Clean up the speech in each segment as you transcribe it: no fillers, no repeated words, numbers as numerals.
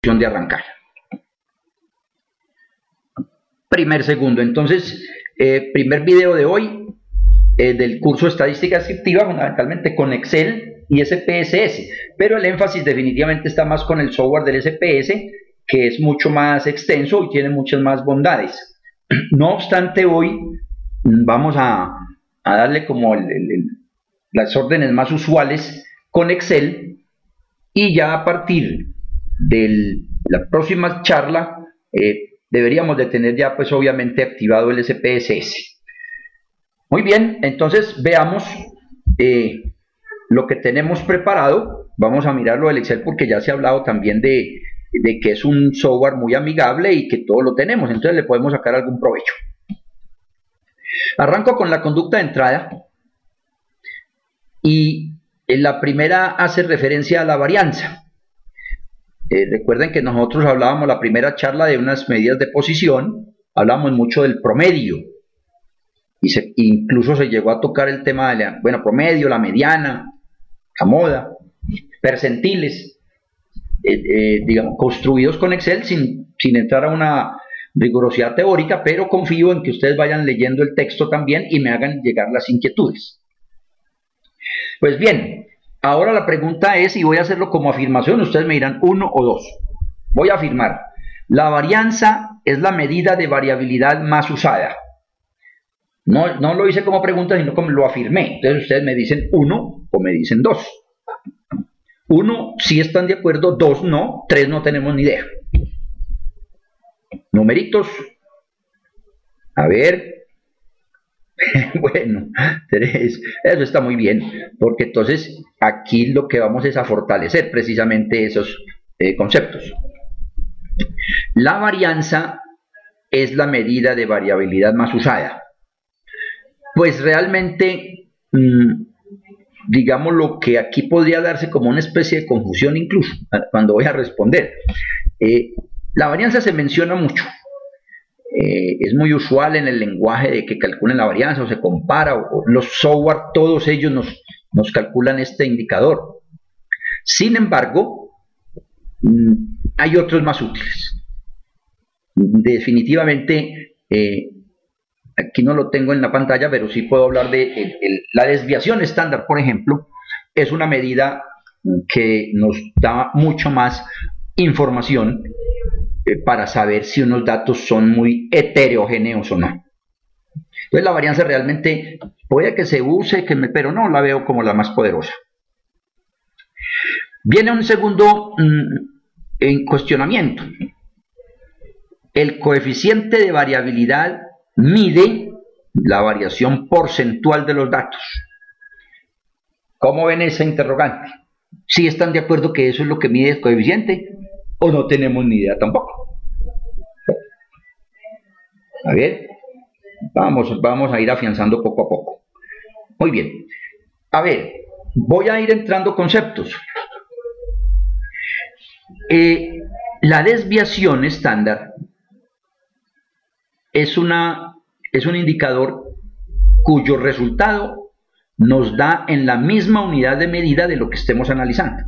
de arrancar. Primer segundo, entonces, primer video de hoy del curso de Estadística Descriptiva, fundamentalmente con Excel y SPSS, pero el énfasis definitivamente está más con el software del SPS, que es mucho más extenso y tiene muchas más bondades. No obstante, hoy vamos a darle como las órdenes más usuales con Excel, y ya a partir de la próxima charla deberíamos de tener ya pues obviamente activado el SPSS. Muy bien, entonces veamos lo que tenemos preparado. Vamos a mirarlo del Excel porque ya se ha hablado también de que es un software muy amigable y que todo lo tenemos, entonces le podemos sacar algún provecho. Arranco con la conducta de entrada y la primera hace referencia a la varianza. Recuerden que nosotros hablábamos la primera charla de unas medidas de posición, hablábamos mucho del promedio, y incluso se llegó a tocar el tema de la, promedio, la mediana, la moda, percentiles, digamos, construidos con Excel sin entrar a una rigurosidad teórica, pero confío en que ustedes vayan leyendo el texto también y me hagan llegar las inquietudes. Pues bien, ahora la pregunta es, y voy a hacerlo como afirmación, ustedes me dirán 1 o 2. Voy a afirmar, la varianza es la medida de variabilidad más usada. No lo hice como pregunta, sino como lo afirmé. Entonces ustedes me dicen 1 o me dicen 2. 1 sí están de acuerdo, 2 no, 3 no tenemos ni idea. Numeritos. A ver. Bueno, 3. Eso está muy bien, porque entonces aquí lo que vamos es a fortalecer precisamente esos conceptos. La varianza es la medida de variabilidad más usada. Pues realmente, digamos, lo que aquí podría darse como una especie de confusión incluso cuando voy a responder. La varianza se menciona mucho. Es muy usual en el lenguaje de que calculen la varianza o se compara, o los software, todos ellos nos calculan este indicador. Sin embargo, hay otros más útiles. Definitivamente, aquí no lo tengo en la pantalla, pero sí puedo hablar de la desviación estándar, por ejemplo, es una medida que nos da mucho más información para saber si unos datos son muy heterogéneos o no. Entonces la varianza realmente puede que se use, pero no la veo como la más poderosa. Viene un segundo cuestionamiento. El coeficiente de variabilidad mide la variación porcentual de los datos. ¿Cómo ven esa interrogante? ¿Sí están de acuerdo que eso es lo que mide el coeficiente? ¿O no tenemos ni idea tampoco? A ver, vamos a ir afianzando poco a poco. Muy bien. A ver, voy a ir entrando conceptos. La desviación estándar es un indicador cuyo resultado nos da en la misma unidad de medida de lo que estemos analizando.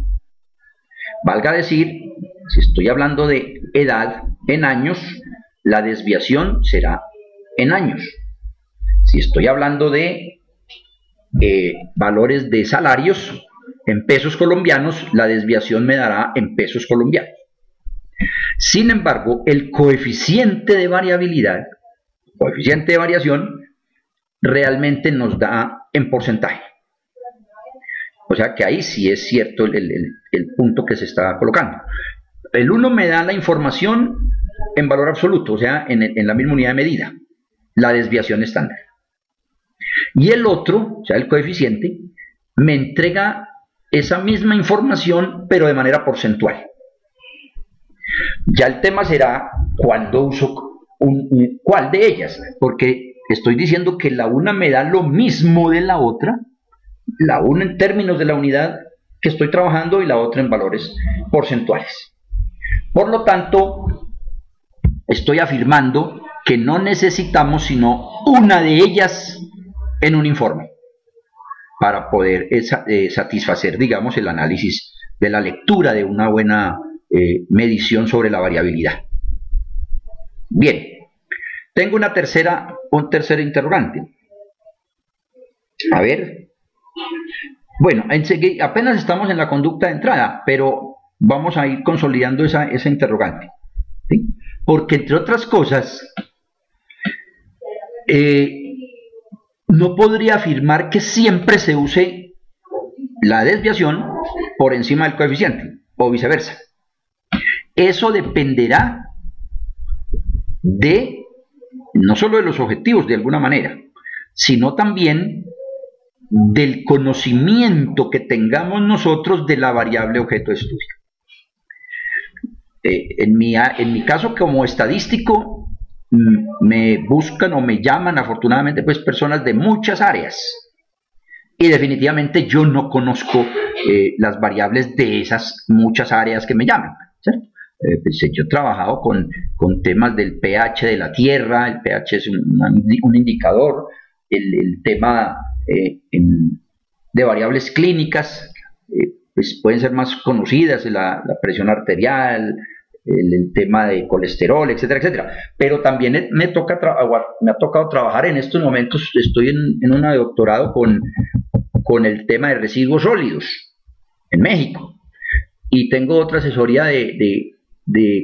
Valga decir, si estoy hablando de edad en años, la desviación será en años. Si estoy hablando de valores de salarios en pesos colombianos, la desviación me dará en pesos colombianos. Sin embargo, el coeficiente de variabilidad, coeficiente de variación, realmente nos da en porcentaje. O sea que ahí sí es cierto el punto que se está colocando. El 1 me da la información en valor absoluto, o sea, en la misma unidad de medida, la desviación estándar. Y el otro, o sea, el coeficiente, me entrega esa misma información, pero de manera porcentual. Ya el tema será cuándo uso cuál de ellas, porque estoy diciendo que la una me da lo mismo de la otra, la una en términos de la unidad que estoy trabajando y la otra en valores porcentuales. Por lo tanto, estoy afirmando que no necesitamos sino una de ellas en un informe para poder satisfacer, digamos, el análisis de la lectura de una buena medición sobre la variabilidad. Bien, tengo un tercer interrogante. A ver, bueno, apenas estamos en la conducta de entrada, pero vamos a ir consolidando esa interrogante, ¿sí? Porque entre otras cosas, no podría afirmar que siempre se use la desviación por encima del coeficiente, o viceversa. Eso dependerá no solo de los objetivos de alguna manera, sino también del conocimiento que tengamos nosotros de la variable objeto de estudio. En mi caso, como estadístico, me buscan o me llaman afortunadamente pues personas de muchas áreas, y definitivamente yo no conozco las variables de esas muchas áreas que me llaman, ¿cierto? Pues yo he trabajado con temas del pH de la tierra. El pH es un indicador, el tema de variables clínicas, pues pueden ser más conocidas, la presión arterial, el tema de colesterol, etcétera, etcétera. Pero también me ha tocado trabajar en estos momentos. Estoy en una de doctorado con el tema de residuos sólidos en México, y tengo otra asesoría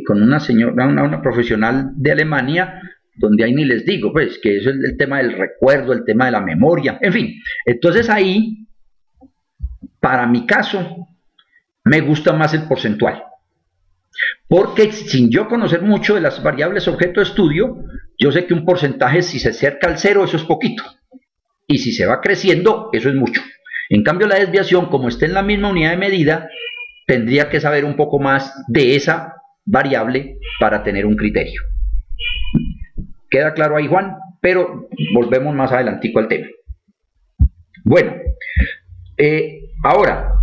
con una señora, una profesional de Alemania, donde ahí ni les digo, pues, que eso es el tema del recuerdo, el tema de la memoria, en fin. Entonces ahí, para mi caso, me gusta más el porcentual, porque sin yo conocer mucho de las variables objeto de estudio, yo sé que un porcentaje, si se acerca al cero, eso es poquito, y si se va creciendo, eso es mucho. En cambio, la desviación, como está en la misma unidad de medida, tendría que saber un poco más de esa variable para tener un criterio. ¿Queda claro ahí, Juan? Pero volvemos más adelantico al tema. Bueno, ahora,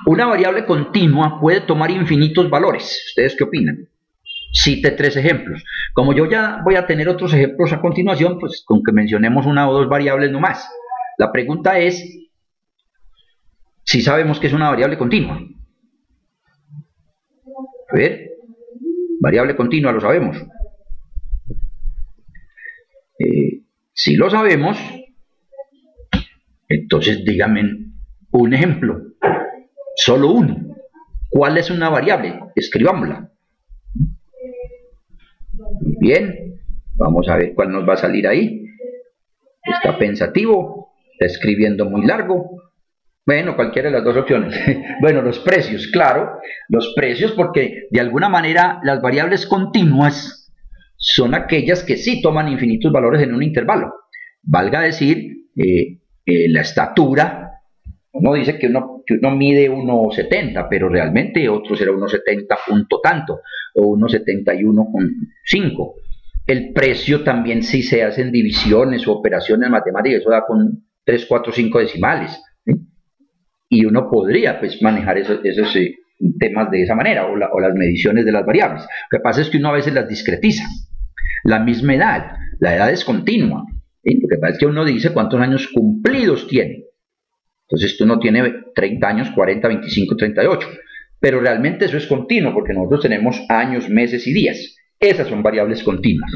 una variable continua puede tomar infinitos valores. ¿Ustedes qué opinan? Cite 3 ejemplos. Como yo ya voy a tener otros ejemplos a continuación, pues con que mencionemos una o dos variables nomás. La pregunta es si sabemos que es una variable continua. A ver, variable continua, lo sabemos. Si lo sabemos, entonces díganme un ejemplo, solo uno. ¿Cuál es una variable? Escribámosla. Muy bien, vamos a ver cuál nos va a salir ahí. Está pensativo, está escribiendo muy largo. Bueno, cualquiera de las dos opciones. Bueno, los precios, claro, los precios, porque de alguna manera las variables continuas son aquellas que sí toman infinitos valores en un intervalo. Valga decir, la estatura, uno dice que uno mide 1,70, pero realmente otro será 1,70 punto tanto, o 1,71,5. El precio también, si se hacen divisiones o operaciones matemáticas, eso da con 3, 4, 5 decimales, ¿sí? Y uno podría pues manejar esos temas de esa manera, o las mediciones de las variables. Lo que pasa es que uno a veces las discretiza. La misma edad, la edad es continua, ¿sí? Lo que pasa es que uno dice cuántos años cumplidos tiene. Entonces uno tiene 30 años, 40, 25, 38. Pero realmente eso es continuo, porque nosotros tenemos años, meses y días. Esas son variables continuas.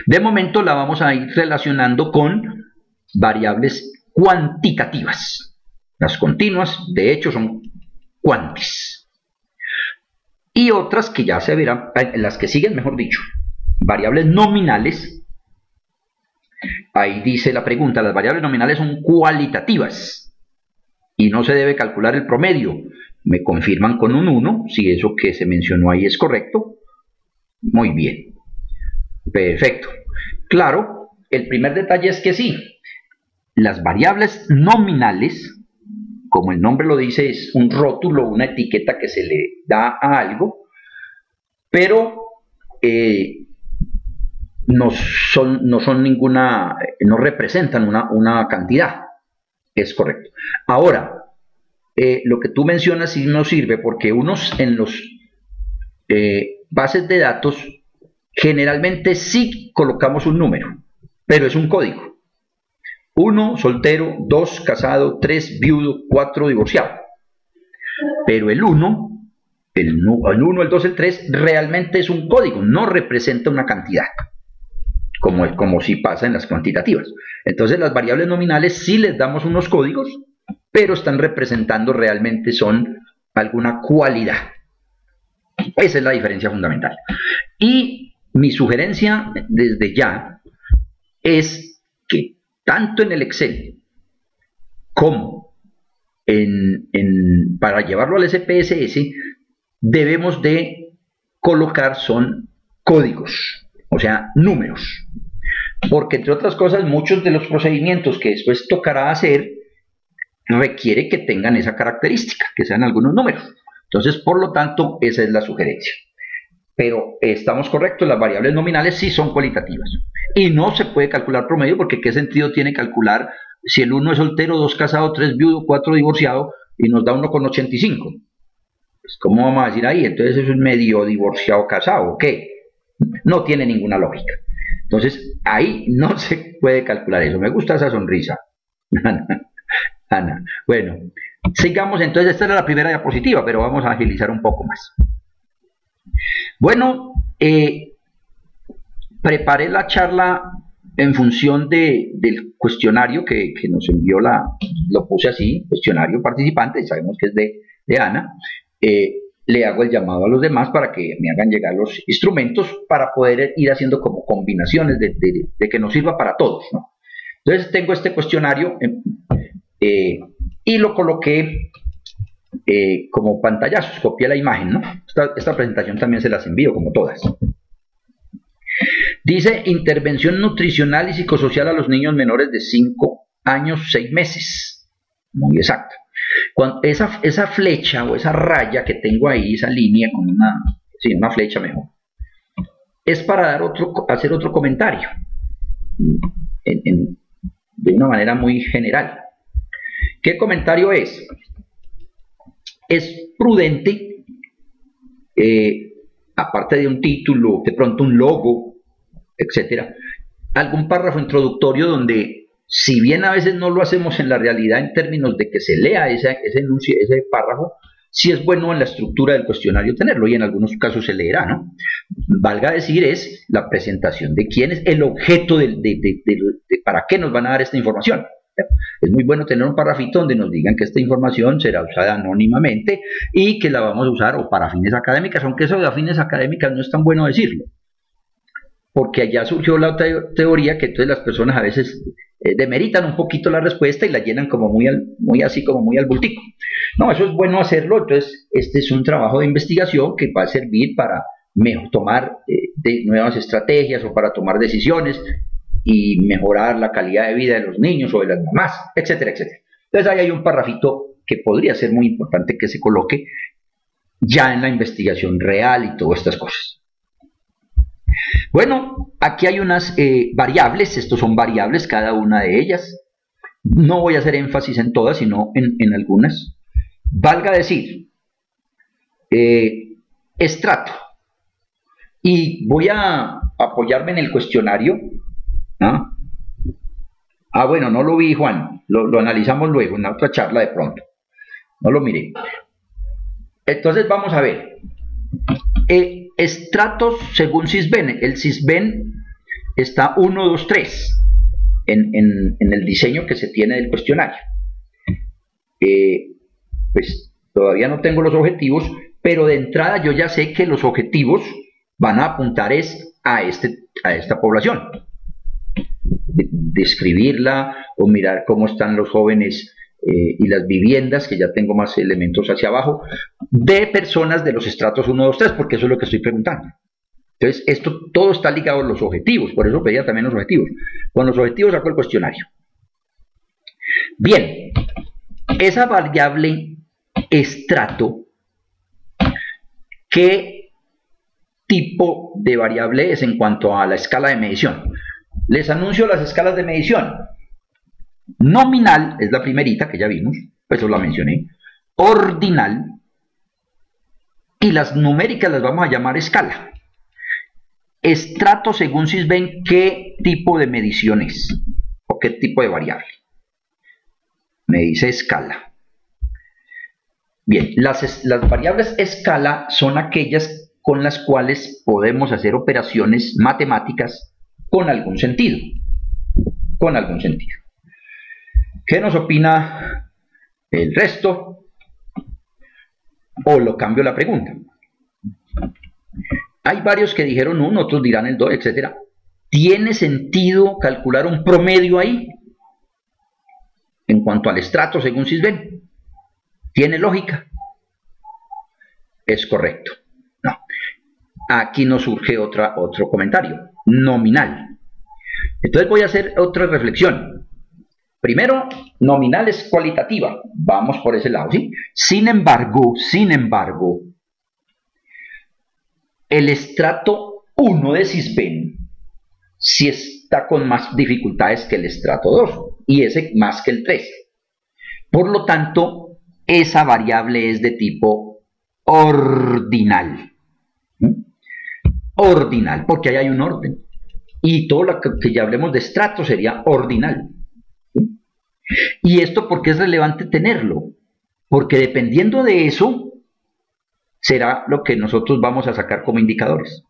De momento la vamos a ir relacionando con variables cuantitativas. Las continuas, de hecho, son cuantis. Y otras que ya se verán, las que siguen, mejor dicho, variables nominales. Ahí dice la pregunta, las variables nominales son cualitativas y no se debe calcular el promedio. Me confirman con un 1, si eso que se mencionó ahí es correcto. Muy bien. Perfecto. Claro, el primer detalle es que sí, las variables nominales, como el nombre lo dice, es un rótulo, una etiqueta que se le da a algo, pero no representan una cantidad. Es correcto. Ahora, lo que tú mencionas sí nos sirve, porque en los bases de datos generalmente sí colocamos un número, pero es un código. 1, soltero, 2, casado, 3, viudo, 4, divorciado. Pero el 1 el 1, el 2, el 3, realmente es un código, no representa una cantidad, como si pasa en las cuantitativas. Entonces las variables nominales sí les damos unos códigos, pero están representando realmente son alguna cualidad. Esa es la diferencia fundamental. Y mi sugerencia desde ya es que tanto en el Excel como para llevarlo al SPSS debemos de colocar son códigos, o sea, números. Porque entre otras cosas, muchos de los procedimientos que después tocará hacer requiere que tengan esa característica, que sean algunos números. Entonces, por lo tanto, esa es la sugerencia. Pero estamos correctos, las variables nominales sí son cualitativas. Y no se puede calcular promedio, porque ¿qué sentido tiene calcular si el 1 es soltero, 2 casado, 3 viudo, 4 divorciado y nos da 1,85? Pues, ¿cómo vamos a decir ahí? Entonces eso es medio divorciado casado, ¿qué? No tiene ninguna lógica. Entonces, ahí no se puede calcular eso. Me gusta esa sonrisa, Ana. Bueno, sigamos entonces. Esta era la primera diapositiva, pero vamos a agilizar un poco más. Bueno, preparé la charla en función del cuestionario que nos envió lo puse así, cuestionario participante, sabemos que es de Ana. Le hago el llamado a los demás para que me hagan llegar los instrumentos para poder ir haciendo como combinaciones de que nos sirva para todos, ¿no? Entonces tengo este cuestionario y lo coloqué como pantallazos, copié la imagen, ¿no? Esta presentación también se las envío como todas. Dice intervención nutricional y psicosocial a los niños menores de 5 años, 6 meses. Muy exacto. Esa flecha o esa raya que tengo ahí, esa línea con una flecha mejor, es para hacer otro comentario de una manera muy general. ¿Qué comentario es? Es prudente, aparte de un título, de pronto un logo, etcétera, algún párrafo introductorio donde, si bien a veces no lo hacemos en la realidad en términos de que se lea ese párrafo, sí es bueno en la estructura del cuestionario tenerlo, y en algunos casos se leerá, ¿no? Valga decir, es la presentación de quién es el objeto de para qué nos van a dar esta información. Es muy bueno tener un parrafito donde nos digan que esta información será usada anónimamente y que la vamos a usar o para fines académicas, aunque eso de fines académicas no es tan bueno decirlo, porque allá surgió la teoría que entonces las personas a veces demeritan un poquito la respuesta y la llenan como muy al bultico. No, eso es bueno hacerlo. Entonces este es un trabajo de investigación que va a servir para tomar nuevas estrategias o para tomar decisiones y mejorar la calidad de vida de los niños o de las mamás, etcétera, etcétera. Entonces ahí hay un parrafito que podría ser muy importante que se coloque ya en la investigación real y todas estas cosas. Bueno, aquí hay unas variables, estos son variables cada una de ellas. No voy a hacer énfasis en todas, sino en algunas. Valga decir, estrato. Y voy a apoyarme en el cuestionario. Bueno, no lo vi, Juan. Lo analizamos luego, en la otra charla de pronto. No lo miré. Entonces vamos a ver. Estratos según Sisbén. El Sisbén está 1, 2, 3 en el diseño que se tiene del cuestionario. Pues todavía no tengo los objetivos, pero de entrada yo ya sé que los objetivos van a apuntar a esta población. Describirla o mirar cómo están los jóvenes y las viviendas, que ya tengo más elementos hacia abajo, de personas de los estratos 1, 2, 3, porque eso es lo que estoy preguntando. Entonces, esto todo está ligado a los objetivos, por eso pedía también los objetivos. Con los objetivos saco el cuestionario. Bien, esa variable estrato, ¿qué tipo de variable es en cuanto a la escala de medición? Les anuncio las escalas de medición. Nominal es la primerita que ya vimos, pues eso la mencioné. Ordinal, y las numéricas las vamos a llamar escala. Estrato, según Sisbén, ¿qué tipo de medición es? ¿O qué tipo de variable? Me dice escala. Bien, las variables escala son aquellas con las cuales podemos hacer operaciones matemáticas con algún sentido. Con algún sentido. ¿Qué nos opina el resto? O lo cambio la pregunta. Hay varios que dijeron 1, otros dirán el 2, etc. ¿Tiene sentido calcular un promedio ahí? En cuanto al estrato, según Sisbén. ¿Tiene lógica? Es correcto. No. Aquí nos surge otro comentario. Nominal. Entonces voy a hacer otra reflexión. Primero, nominal es cualitativa. Vamos por ese lado, ¿sí? Sin embargo, el estrato 1 de Sisbén sí está con más dificultades que el estrato 2 y ese más que el 3. Por lo tanto, esa variable es de tipo ordinal. Ordinal, porque ahí hay un orden. Y todo lo que ya hablemos de estrato sería ordinal. ¿Y esto por qué es relevante tenerlo? Porque dependiendo de eso, será lo que nosotros vamos a sacar como indicadores.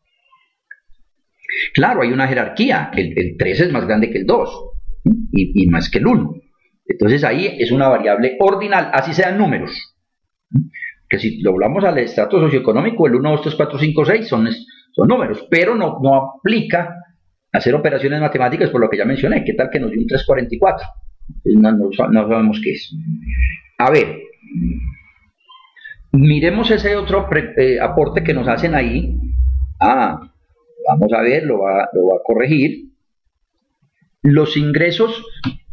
Claro, hay una jerarquía. El 3 es más grande que el 2 y más que el 1. Entonces ahí es una variable ordinal, así sean números. Que si lo hablamos al estrato socioeconómico, el 1, 2, 3, 4, 5, 6 son números, pero no aplica hacer operaciones matemáticas por lo que ya mencioné. ¿Qué tal que nos dio un 344? No sabemos qué es. A ver, miremos ese otro aporte que nos hacen ahí. Vamos a ver, lo va a corregir. Los ingresos,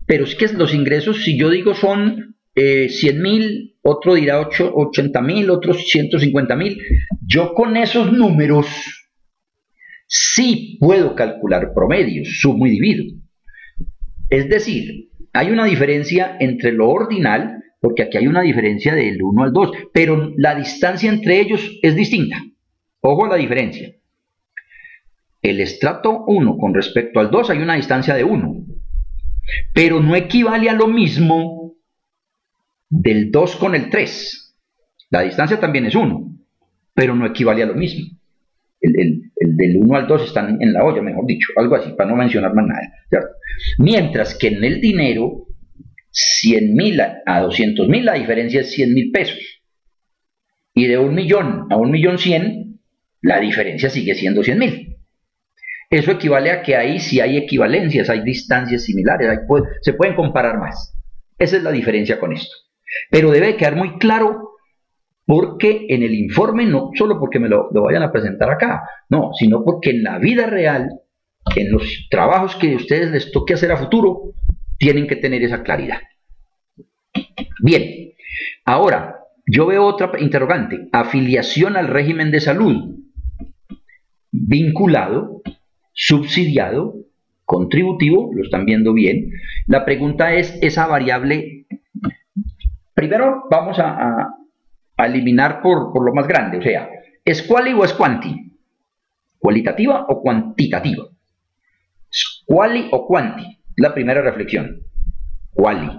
pero es que los ingresos, si yo digo son 100.000, otro dirá 80.000, otros 150.000. Yo con esos números sí puedo calcular promedios, sumo y divido. Es decir, hay una diferencia entre lo ordinal, porque aquí hay una diferencia del 1 al 2, pero la distancia entre ellos es distinta. Ojo a la diferencia. El estrato 1 con respecto al 2 hay una distancia de 1, pero no equivale a lo mismo del 2 con el 3. La distancia también es 1, pero no equivale a lo mismo. El del 1 al 2 están en la olla, mejor dicho, algo así, para no mencionar más nada, ¿cierto? Mientras que en el dinero, 100.000 a 200.000, la diferencia es 100.000 pesos. Y de 1.000.000 a 1.100.000, la diferencia sigue siendo 100.000. Eso equivale a que ahí sí hay equivalencias, hay distancias similares, se pueden comparar más. Esa es la diferencia con esto. Pero debe quedar muy claro, porque en el informe, no solo porque me lo vayan a presentar acá, no, sino porque en la vida real, en los trabajos que a ustedes les toque hacer a futuro, tienen que tener esa claridad. Bien, ahora, yo veo otra interrogante. Afiliación al régimen de salud. Vinculado, subsidiado, contributivo, lo están viendo bien. La pregunta es, esa variable, primero vamos a eliminar por lo más grande, o sea, ¿es quali o es quanti? ¿Cualitativa o cuantitativa? ¿Es quali o quanti? La primera reflexión. Quali.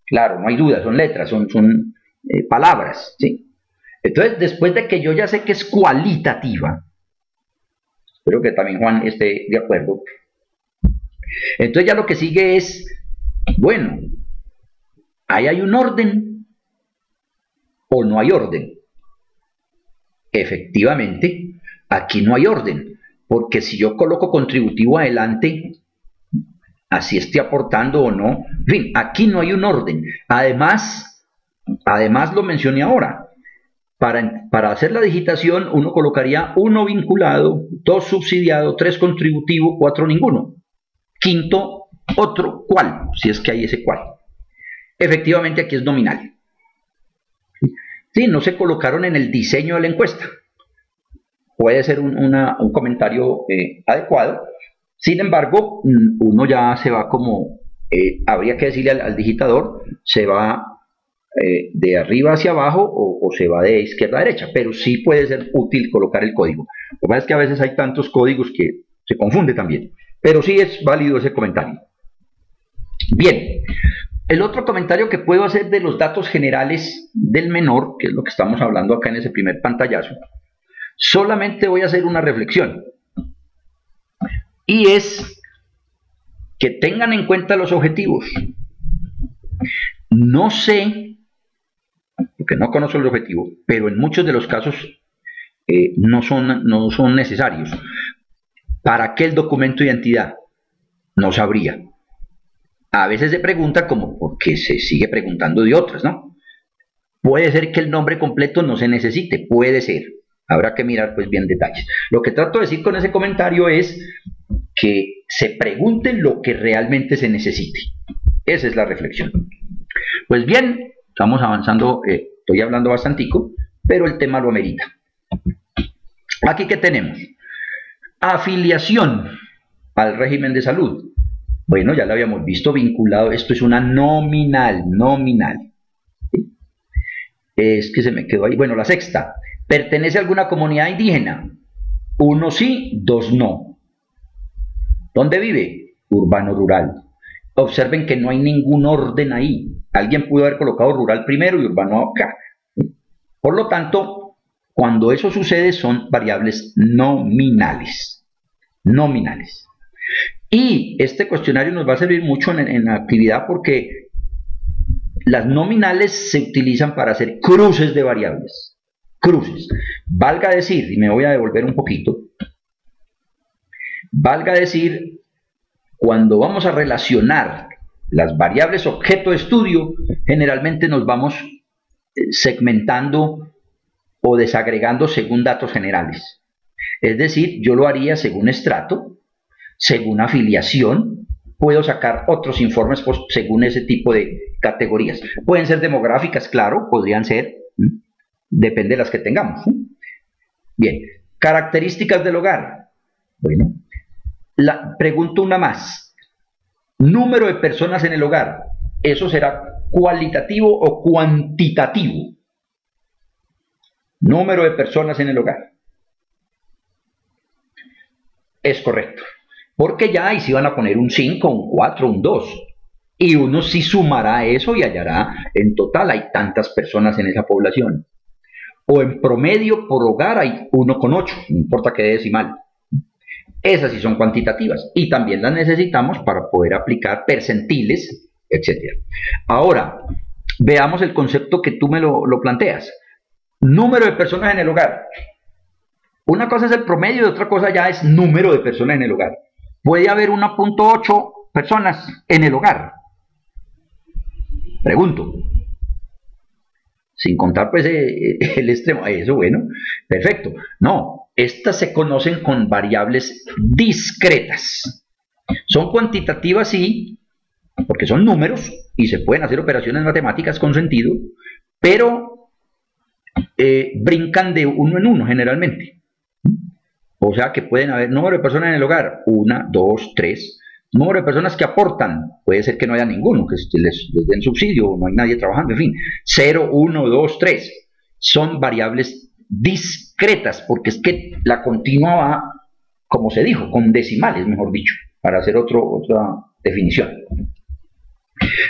Claro, no hay duda, son letras, son palabras, ¿sí? Entonces, después de que yo ya sé que es cualitativa, espero que también Juan esté de acuerdo, entonces ya lo que sigue es, bueno, ahí hay un orden o no hay orden. Efectivamente, aquí no hay orden, porque si yo coloco contributivo adelante, así esté aportando o no, en fin, aquí no hay un orden. Además lo mencioné ahora, para hacer la digitación uno colocaría 1 vinculado, 2 subsidiado, 3 contributivo, 4 ninguno. Quinto, otro cual, si es que hay ese cual. Efectivamente aquí es nominal. Sí, no se colocaron en el diseño de la encuesta. Puede ser un comentario adecuado. Sin embargo, uno ya se va como, habría que decirle al digitador, se va de arriba hacia abajo o se va de izquierda a derecha, pero sí puede ser útil colocar el código. Lo que pasa es que a veces hay tantos códigos que se confunde también, pero sí es válido ese comentario. Bien, El otro comentario que puedo hacer de los datos generales del menor, que es lo que estamos hablando acá en ese primer pantallazo, solamente voy a hacer una reflexión. Y es que tengan en cuenta los objetivos. No sé, porque no conozco el objetivo, pero en muchos de los casos no son necesarios. ¿Para qué el documento de identidad? No sabría. A veces se pregunta como porque se sigue preguntando de otras, ¿no? Puede ser que el nombre completo no se necesite, puede ser. Habrá que mirar pues bien detalles. Lo que trato de decir con ese comentario es que se pregunten lo que realmente se necesite. Esa es la reflexión. Pues bien, estamos avanzando, estoy hablando bastantico, pero el tema lo amerita. Aquí, ¿qué tenemos? Afiliación al régimen de salud. Bueno, ya lo habíamos visto vinculado, esto es una nominal. ¿Sí? Es que se me quedó ahí. Bueno, la sexta. ¿Pertenece a alguna comunidad indígena? 1 sí, 2 no. ¿Dónde vive? Urbano-rural. Observen que no hay ningún orden ahí. Alguien pudo haber colocado rural primero y urbano acá. Por lo tanto, cuando eso sucede son variables nominales. Y este cuestionario nos va a servir mucho en la actividad porque las nominales se utilizan para hacer cruces de variables. Cruces. Valga decir, y me voy a devolver un poquito, valga decir, cuando vamos a relacionar las variables objeto de estudio, generalmente nos vamos segmentando o desagregando según datos generales. Es decir, yo lo haría según estrato, según afiliación, puedo sacar otros informes pues, según ese tipo de categorías. Pueden ser demográficas, claro, podrían ser, depende de las que tengamos. Bien, características del hogar. Bueno, pregunto una más. Número de personas en el hogar, ¿eso será cualitativo o cuantitativo? Número de personas en el hogar. Es correcto. Porque ya ahí sí van a poner un 5, un 4, un 2. Y uno sí sumará eso y hallará en total hay tantas personas en esa población. O en promedio por hogar hay 1,8, no importa qué decimal. Esas sí son cuantitativas y también las necesitamos para poder aplicar percentiles, etc. Ahora, veamos el concepto que tú me lo planteas. Número de personas en el hogar. Una cosa es el promedio y otra cosa ya es número de personas en el hogar. Puede haber 1,8 personas en el hogar. Pregunto. Sin contar pues el extremo. Eso, bueno, perfecto. No, estas se conocen con variables discretas. Son cuantitativas, sí, porque son números y se pueden hacer operaciones matemáticas con sentido, pero brincan de uno en uno generalmente. O sea que pueden haber número de personas en el hogar, 1, 2, 3. Número de personas que aportan, puede ser que no haya ninguno, que les den subsidio, no hay nadie trabajando, en fin. 0, 1, 2, 3. Son variables discretas, porque es que la continua va, como se dijo, con decimales, mejor dicho, para hacer otra definición.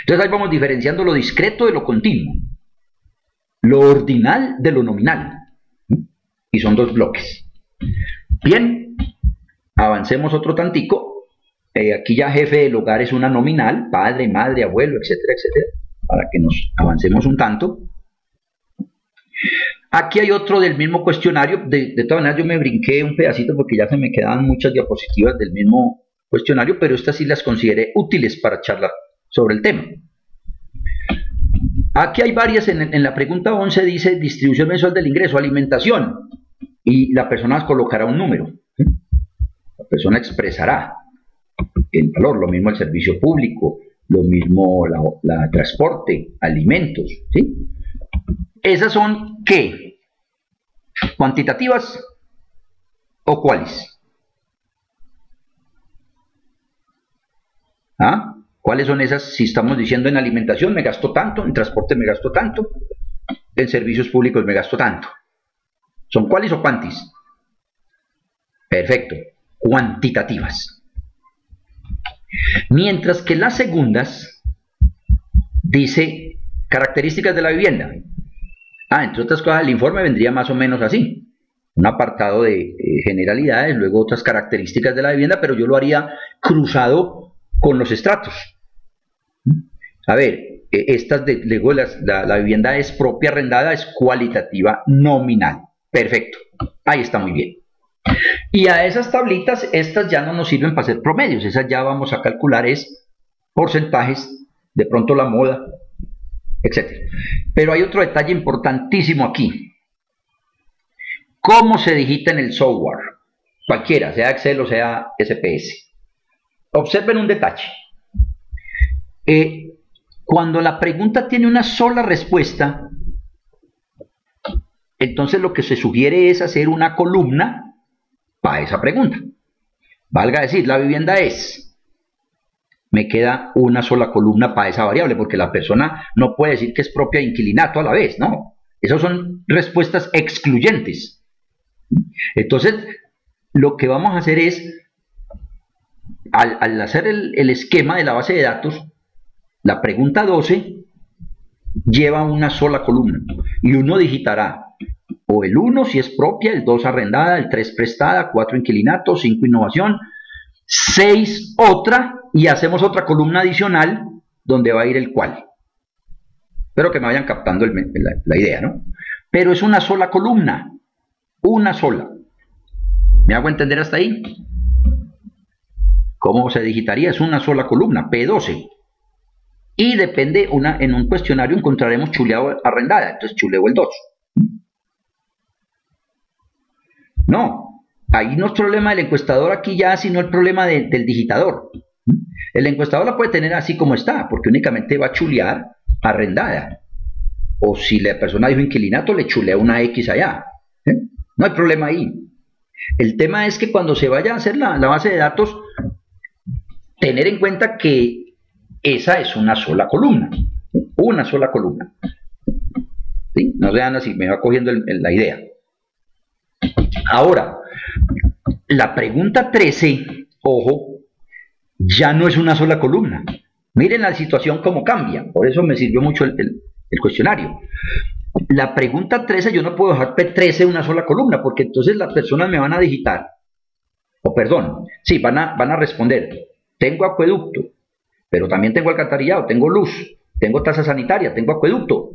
Entonces ahí vamos diferenciando lo discreto de lo continuo, lo ordinal de lo nominal, y son dos bloques. Bien, avancemos otro tantico. Aquí ya jefe del hogar es una nominal, padre, madre, abuelo, etcétera, etcétera, para que nos avancemos un tanto. Aquí hay otro del mismo cuestionario, de todas maneras yo me brinqué un pedacito porque ya se me quedaban muchas diapositivas del mismo cuestionario, pero estas sí las consideré útiles para charlar sobre el tema. Aquí hay varias, en la pregunta 11 dice distribución mensual del ingreso, alimentación, y la persona colocará un número, ¿sí? La persona expresará el valor, lo mismo el servicio público, lo mismo la transporte, alimentos, ¿sí? Esas son, ¿qué? ¿Cuantitativas o cuáles? ¿Ah? ¿Cuáles son esas? Si estamos diciendo en alimentación me gasto tanto, en transporte me gasto tanto, en servicios públicos me gasto tanto. ¿Son cuáles o cuantis? Perfecto, cuantitativas. Mientras que las segundas dice características de la vivienda. Entre otras cosas, el informe vendría más o menos así. Un apartado de generalidades, luego otras características de la vivienda, pero yo lo haría cruzado con los estratos. A ver, luego la vivienda es propia arrendada, es cualitativa nominal. Perfecto, ahí está muy bien. Y a esas tablitas, estas ya no nos sirven para hacer promedios, esas ya vamos a calcular es porcentajes, de pronto la moda, etc. Pero hay otro detalle importantísimo aquí. ¿Cómo se digita en el software? Cualquiera, sea Excel o sea SPS. Observen un detalle. Cuando la pregunta tiene una sola respuesta, entonces lo que se sugiere es hacer una columna para esa pregunta. Valga decir, la vivienda es. Me queda una sola columna para esa variable, porque la persona no puede decir que es propia de inquilinato a la vez, no. Esas son respuestas excluyentes. Entonces, lo que vamos a hacer es, al hacer el esquema de la base de datos, la pregunta 12 lleva una sola columna y uno digitará o el 1 si es propia, el 2 arrendada, el 3 prestada, 4 inquilinato, 5 innovación, 6 otra y hacemos otra columna adicional donde va a ir el cual. Espero que me vayan captando la idea, ¿no? Pero es una sola columna. Una sola. ¿Me hago entender hasta ahí? ¿Cómo se digitaría? Es una sola columna, P12. Y depende, en un cuestionario encontraremos chuleado arrendada, entonces chuleo el 2. No, ahí no es problema del encuestador aquí ya, sino el problema del digitador. El encuestador la puede tener así como está, porque únicamente va a chulear arrendada. O si la persona dijo inquilinato, le chulea una X allá. No hay problema ahí. El tema es que cuando se vaya a hacer la base de datos, tener en cuenta que esa es una sola columna. Una sola columna. ¿Sí? No vean así, me va cogiendo la idea. Ahora, la pregunta 13, ojo, ya no es una sola columna. Miren la situación cómo cambia. Por eso me sirvió mucho el cuestionario. La pregunta 13 yo no puedo dejar P13 una sola columna, porque entonces las personas me van a digitar, sí, van a responder, tengo acueducto, pero también tengo alcantarillado, tengo luz, tengo tasa sanitaria, tengo acueducto,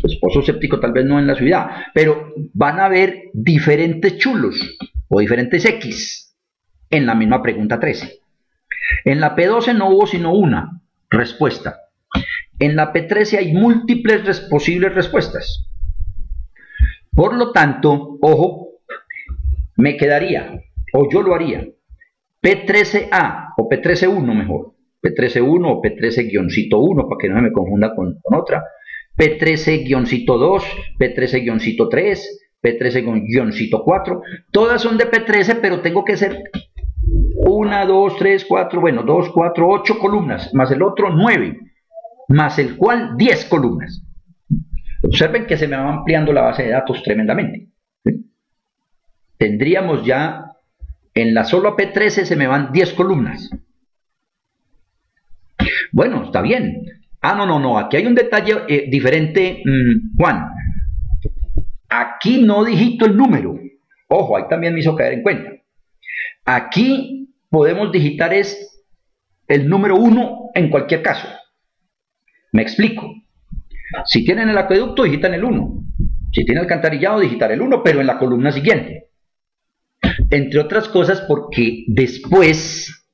pues pozo séptico tal vez no en la ciudad, pero van a haber diferentes chulos o diferentes X en la misma pregunta 13. En la P12 no hubo sino una respuesta. En la P13 hay múltiples posibles respuestas. Por lo tanto, ojo, me quedaría, o yo lo haría, P13A o P13.1 mejor. P13.1 o P13-1 para que no me confunda con otra. P13-2, P13-3, P13-4. Todas son de P13, pero tengo que hacer 1, 2, 3, 4, bueno, 2, 4, 8 columnas, más el otro 9. Más el cual 10 columnas. Observen que se me va ampliando la base de datos tremendamente. ¿Sí? Tendríamos ya, en la sola P13 se me van 10 columnas. Bueno, está bien. No, aquí hay un detalle diferente, Juan. Aquí no digito el número. Ojo, ahí también me hizo caer en cuenta. Aquí podemos digitar el número 1 en cualquier caso. Me explico. Si tienen el acueducto, digitan el 1. Si tienen alcantarillado, digitar el 1, pero en la columna siguiente. Entre otras cosas porque después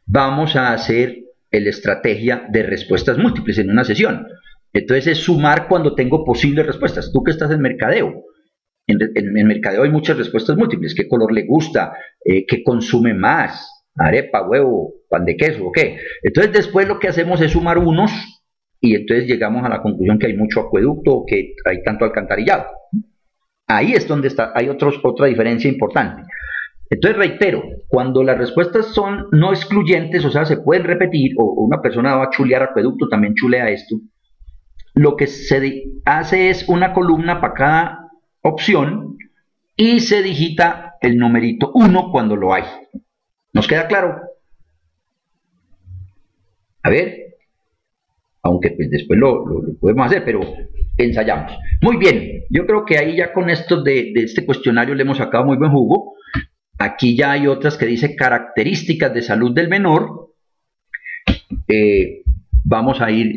vamos a hacer la estrategia de respuestas múltiples en una sesión. Entonces es sumar cuando tengo posibles respuestas. Tú que estás en mercadeo. En mercadeo hay muchas respuestas múltiples. ¿Qué color le gusta? ¿Qué consume más? Arepa, huevo, pan de queso, ¿ok? Entonces después lo que hacemos es sumar unos y entonces llegamos a la conclusión que hay mucho acueducto, que hay tanto alcantarillado. Ahí es donde hay otra diferencia importante. Entonces reitero, cuando las respuestas son no excluyentes, o sea, se pueden repetir, o una persona va a chulear acueducto, también chulea esto, lo que se hace es una columna para cada opción y se digita el numerito 1 cuando lo hay. ¿Nos queda claro? A ver. aunque pues después lo podemos hacer, pero ensayamos. Muy bien, yo creo que ahí ya con esto de este cuestionario le hemos sacado muy buen jugo. Aquí ya hay otras que dice características de salud del menor. Vamos a ir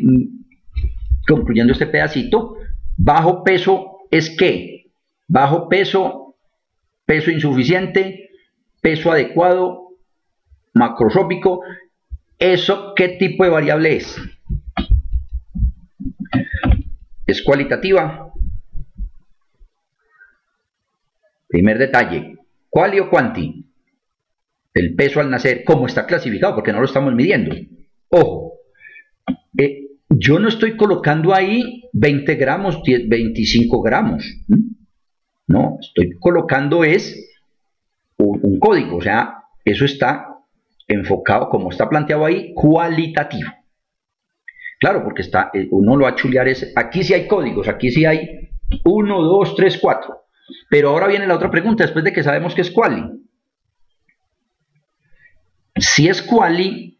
concluyendo este pedacito. Bajo peso es ¿qué? Bajo peso, peso insuficiente, peso adecuado, macroscópico. ¿Eso qué tipo de variable es? ¿Es cualitativa? Primer detalle. ¿Quali o quanti? El peso al nacer, ¿cómo está clasificado? Porque no lo estamos midiendo. Ojo, yo no estoy colocando ahí 20 gramos, 25 gramos. No, estoy colocando es un código, o sea, eso está enfocado, como está planteado ahí, cualitativo. Claro, porque está, uno lo va a chulear, aquí sí hay códigos, aquí sí hay 1, 2, 3, 4. Pero ahora viene la otra pregunta, después de que sabemos que es quali. Si es quali,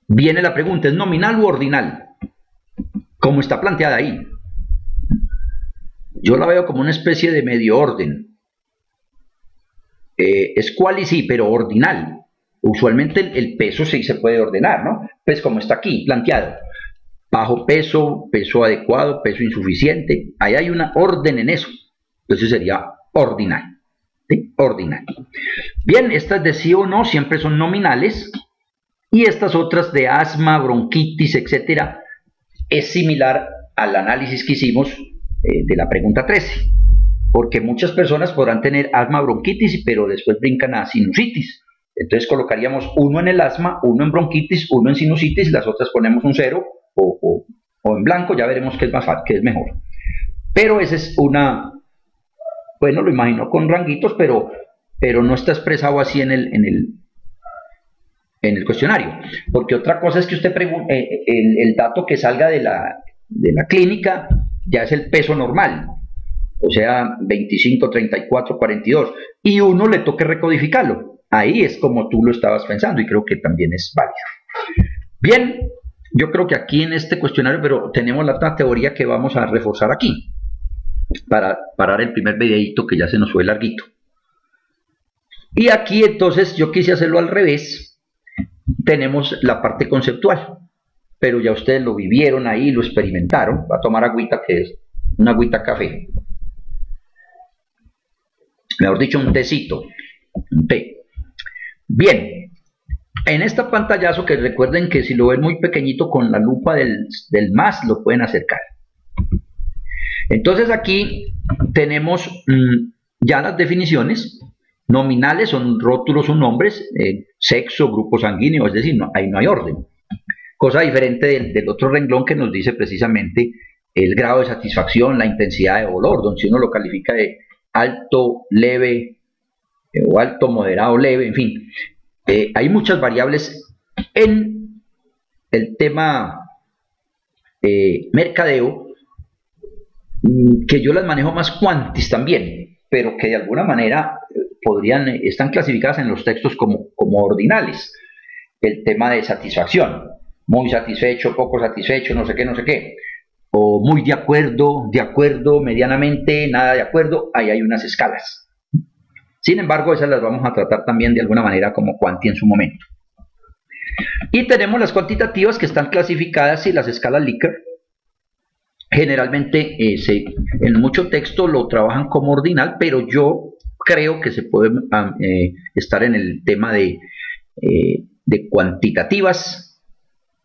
viene la pregunta, ¿es nominal u ordinal? Como está planteada ahí. Yo la veo como una especie de medio orden. Es quali sí, pero ordinal. Usualmente el peso sí se puede ordenar, ¿no? Pues como está aquí planteado. Bajo peso, peso adecuado, peso insuficiente. Ahí hay una orden en eso. Entonces sería ordinal. ¿Sí? Ordinal. Bien, estas de sí o no siempre son nominales. Y estas otras de asma, bronquitis, etcétera, es similar al análisis que hicimos de la pregunta 13. Porque muchas personas podrán tener asma, bronquitis, pero después brincan a sinusitis. Entonces colocaríamos uno en el asma, uno en bronquitis, uno en sinusitis, las otras ponemos un 0 o en blanco, ya veremos qué es más fácil, qué es mejor. Pero esa es una, bueno, lo imagino con ranguitos, pero no está expresado así en el cuestionario. Porque otra cosa es que usted pregunte, el dato que salga de la clínica ya es el peso normal. O sea, 25, 34, 42. Y uno le toque recodificarlo. Ahí es como tú lo estabas pensando y creo que también es válido. Bien, yo creo que aquí en este cuestionario, pero tenemos la otra teoría que vamos a reforzar aquí. Para parar el primer videito que ya se nos fue larguito. Y aquí entonces yo quise hacerlo al revés. Tenemos la parte conceptual. Pero ya ustedes lo vivieron ahí, lo experimentaron. Va a tomar agüita, que es una agüita café. Mejor dicho, un tecito. Un té. Bien, en esta pantallazo, que recuerden que si lo ven muy pequeñito con la lupa del más, lo pueden acercar. Entonces aquí tenemos ya las definiciones. Nominales son rótulos o nombres, sexo, grupo sanguíneo, es decir, ahí no hay orden. Cosa diferente del otro renglón que nos dice precisamente el grado de satisfacción, la intensidad de dolor, donde si uno lo califica de alto, leve, o alto, moderado, leve, en fin. Hay muchas variables en el tema mercadeo, que yo las manejo más cuantis también, pero que de alguna manera están clasificadas en los textos como ordinales. El tema de satisfacción, muy satisfecho, poco satisfecho, no sé qué, o muy de acuerdo, medianamente, nada de acuerdo, ahí hay unas escalas. Sin embargo, esas las vamos a tratar también de alguna manera como cuanti en su momento. Y tenemos las cuantitativas que están clasificadas y las escalas Likert. Generalmente en mucho texto lo trabajan como ordinal, pero yo creo que se puede estar en el tema de cuantitativas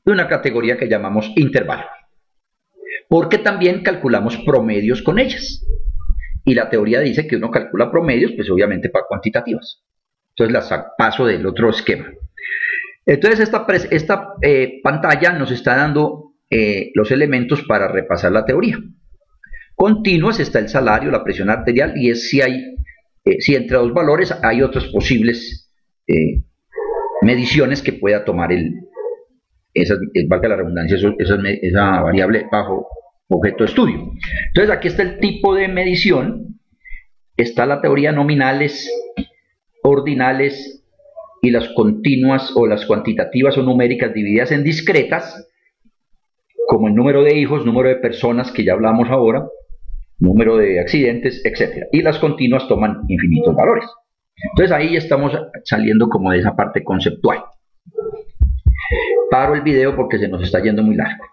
de una categoría que llamamos intervalo, porque también calculamos promedios con ellas. Y la teoría dice que uno calcula promedios, pues obviamente para cuantitativas. Entonces las paso del otro esquema. Entonces esta pantalla nos está dando los elementos para repasar la teoría. Continuas está el salario, la presión arterial, y es si entre dos valores hay otras posibles mediciones que pueda tomar valga la redundancia, esa variable bajo objeto de estudio. Entonces aquí está el tipo de medición, está la teoría nominales, ordinales y las continuas o las cuantitativas o numéricas divididas en discretas. como el número de hijos, número de personas que ya hablamos ahora, número de accidentes, etc. Y las continuas toman infinitos valores. Entonces ahí estamos saliendo como de esa parte conceptual. Paro el video porque se nos está yendo muy largo.